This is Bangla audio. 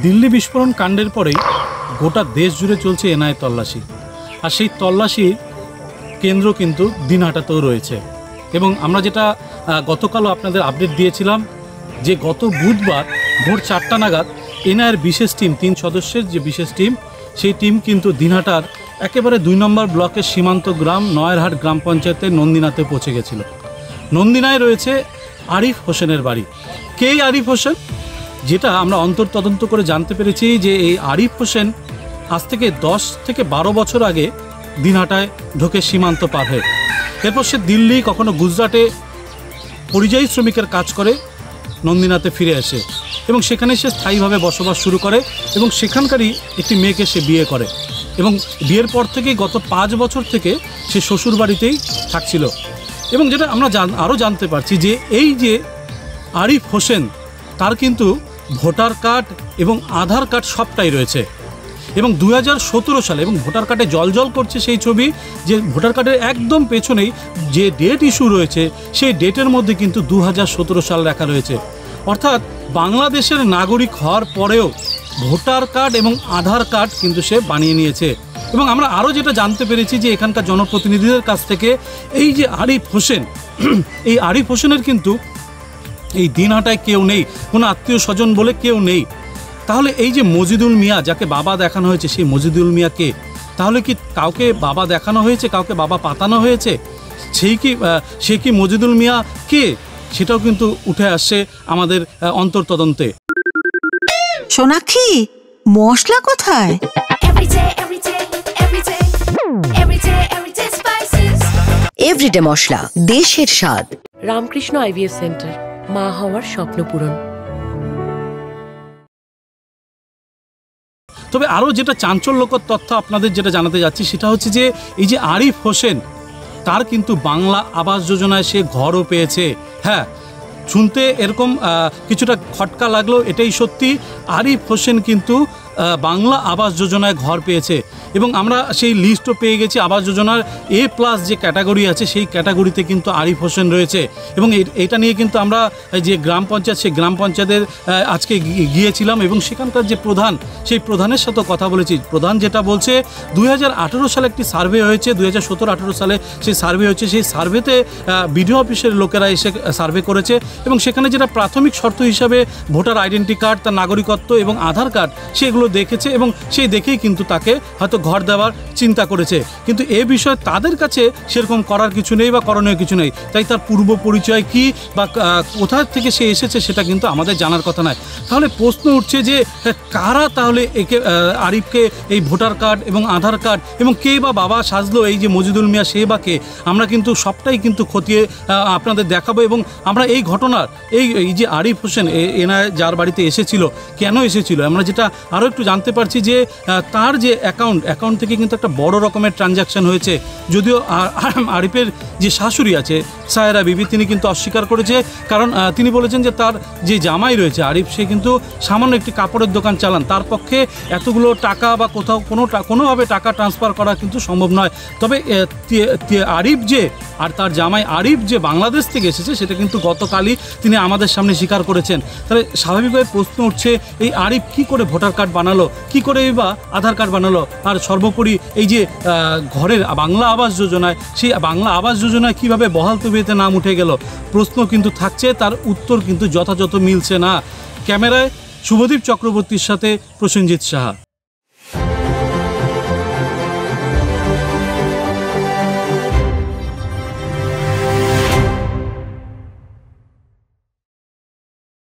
দিল্লি বিস্ফোরণ কাণ্ডের পরেই গোটা দেশ জুড়ে চলছে এনআইএ তল্লাশি, আর সেই তল্লাশি কেন্দ্র কিন্তু দিনহাটাতেও রয়েছে। এবং আমরা যেটা গতকালও আপনাদের আপডেট দিয়েছিলাম যে গত বুধবার ভোর 4টা নাগাদ এনআইএর বিশেষ টিম, 3 সদস্যের যে বিশেষ টিম, সেই টিম কিন্তু দিনহাটার একেবারে 2 নম্বর ব্লকের সীমান্ত গ্রাম নয়েরহাট গ্রাম পঞ্চায়েতের নন্দিনাতে পৌঁছে গেছিল। নন্দিনায় রয়েছে আরিফ হোসেনের বাড়ি। কে আরিফ হোসেন? যেটা আমরা অন্তর্তদন্ত করে জানতে পেরেছি যে এই আরিফ হোসেন আজ থেকে 10 থেকে 12 বছর আগে দিনহাটায় ঢোকে সীমান্ত পার হয়ে। এরপর সে দিল্লি, কখনো গুজরাটে পরিযায়ী শ্রমিকের কাজ করে নন্দিনাতে ফিরে আসে এবং সেখানে সে স্থায়ীভাবে বসবাস শুরু করে এবং সেখানকারই একটি মেয়েকে সে বিয়ে করে এবং বিয়ের পর থেকেই গত 5 বছর থেকে সে শ্বশুর বাড়িতেই থাকছিল। এবং যেটা আমরা আরও জানতে পারছি যে এই যে আরিফ হোসেন, তার কিন্তু ভোটার কার্ড এবং আধার কার্ড সবটাই রয়েছে এবং 2017 সালে, এবং ভোটার কার্ডে জল করছে সেই ছবি যে ভোটার কার্ডের একদম পেছনেই যে ডেট ইস্যু রয়েছে সেই ডেটের মধ্যে কিন্তু 2017 সাল লেখা রয়েছে। অর্থাৎ বাংলাদেশের নাগরিক হওয়ার পরেও ভোটার কার্ড এবং আধার কার্ড কিন্তু সে বানিয়ে নিয়েছে। এবং আমরা আরও যেটা জানতে পেরেছি যে এখানকার জনপ্রতিনিধিদের কাছ থেকে এই যে আরিফ হোসেন, এই আরিফ হোসেনের কিন্তু এই দিনহাটায় কেউ নেই, কোনো আত্মীয় স্বজন বলে কেউ নেই। তাহলে এই যে মজিদুল মিয়া, যাকে বাবা দেখানো হয়েছে, সেই মজিদুল মিয়া কে? তাহলে কি কাউকে বাবা দেখানো হয়েছে, কাউকে বাবা পাতানো হয়েছে? সে কি মজিদুল মিয়া কে? সেটাও কিন্তু উঠে আসছে আমাদের অন্তর্তদন্তে। সোনাক্ষী, মশলা কোথায়? এভরিডে মশলা, দেশের স্বাদ। রামকৃষ্ণ আইভিএফ সেন্টার, মা হওয়ার স্বপ্ন পূরণ। তবে আরও যেটা চাঞ্চল্যকর তথ্য আপনাদের যেটা জানাতে যাচ্ছি সেটা হচ্ছে যে এই যে আরিফ হোসেন, তার কিন্তু বাংলা আবাস যোজনায় সে ঘরও পেয়েছে। হ্যাঁ, শুনতে এরকম কিছুটা খটকা লাগলো, এটাই সত্যি। আরিফ হোসেন কিন্তু বাংলা আবাস যোজনায় ঘর পেয়েছে এবং আমরা সেই লিস্টও পেয়ে গেছি। আবাস যোজনার A+ যে ক্যাটাগরি আছে সেই ক্যাটাগরিতে কিন্তু আরিফ হোসেন রয়েছে এবং এটা নিয়ে কিন্তু আমরা যে গ্রাম পঞ্চায়েত, সেই গ্রাম পঞ্চায়েতের আজকে গিয়েছিলাম এবং সেখানকার যে প্রধান, সেই প্রধানের সাথে কথা বলেছি। প্রধান যেটা বলছে 2018 সালে একটি সার্ভে হয়েছে, 2017-18 সালে সেই সার্ভে হয়েছে। সেই সার্ভেতে বিডিও অফিসের লোকেরা এসে সার্ভে করেছে এবং সেখানে যেটা প্রাথমিক শর্ত হিসাবে ভোটার আইডেন্টি কার্ড, তার নাগরিকত্ব এবং আধার কার্ড, সেগুলো দেখেছে এবং সেই দেখেই কিন্তু তাকে হয়তো ঘর দেওয়ার চিন্তা করেছে। কিন্তু এ বিষয়ে তাদের কাছে সেরকম করার কিছু নেই বা করণীয় কিছু নেই। তাই তার পূর্ব পরিচয় কি বা কোথা থেকে সে এসেছে সেটা কিন্তু আমাদের জানার কথা নয়। তাহলে প্রশ্ন উঠছে যে কারা তাহলে আরিফকে এই ভোটার কার্ড এবং আধার কার্ড এবং কে বা বাবা সাজলো? এই যে মজিদুল মিয়া, সে বা কে? আমরা কিন্তু সবটাই কিন্তু খতিয়ে আপনাদের দেখাবো এবং আমরা এই ঘটনার এই যে আরিফ হোসেন এনআইএ যার বাড়িতে এসেছিল, কেন এসেছিল, আমরা যেটা আরও একটু জানতে পারছি যে তার যে অ্যাকাউন্ট থেকে কিন্তু একটা বড় রকমের ট্রানজ্যাকশন হয়েছে। যদিও আরিফের যে শাশুড়ি আছে সায়রা বিবি, তিনি কিন্তু অস্বীকার করেছে, কারণ তিনি বলেছেন যে তার যে জামাই রয়েছে আরিফ, সে কিন্তু সামান্য একটি কাপড়ের দোকান চালান, তার পক্ষে এতগুলো টাকা বা কোথাও কোনোভাবে টাকা ট্রান্সফার করা কিন্তু সম্ভব নয়। তবে আরিফ যে আর তার জামাই আরিফ যে বাংলাদেশ থেকে এসেছে সেটা কিন্তু গতকালই তিনি আমাদের সামনে স্বীকার করেছেন। তাহলে স্বাভাবিকভাবে প্রশ্ন উঠছে এই আরিফ কী করে ভোটার কার্ড বানালো, কী করে বা আধার কার্ড বানালো, আর সর্বোপরি এই যে ঘরের বাংলা আবাস যোজনায়, সেই বাংলা আবাস যোজনায় কীভাবে বহাল তবিয়তে নাম উঠে গেল? প্রশ্ন কিন্তু থাকছে, তার উত্তর কিন্তু যথাযথ মিলছে না। ক্যামেরায় শুভদীপ চক্রবর্তীর সাথে প্রসেনজিৎ সাহা।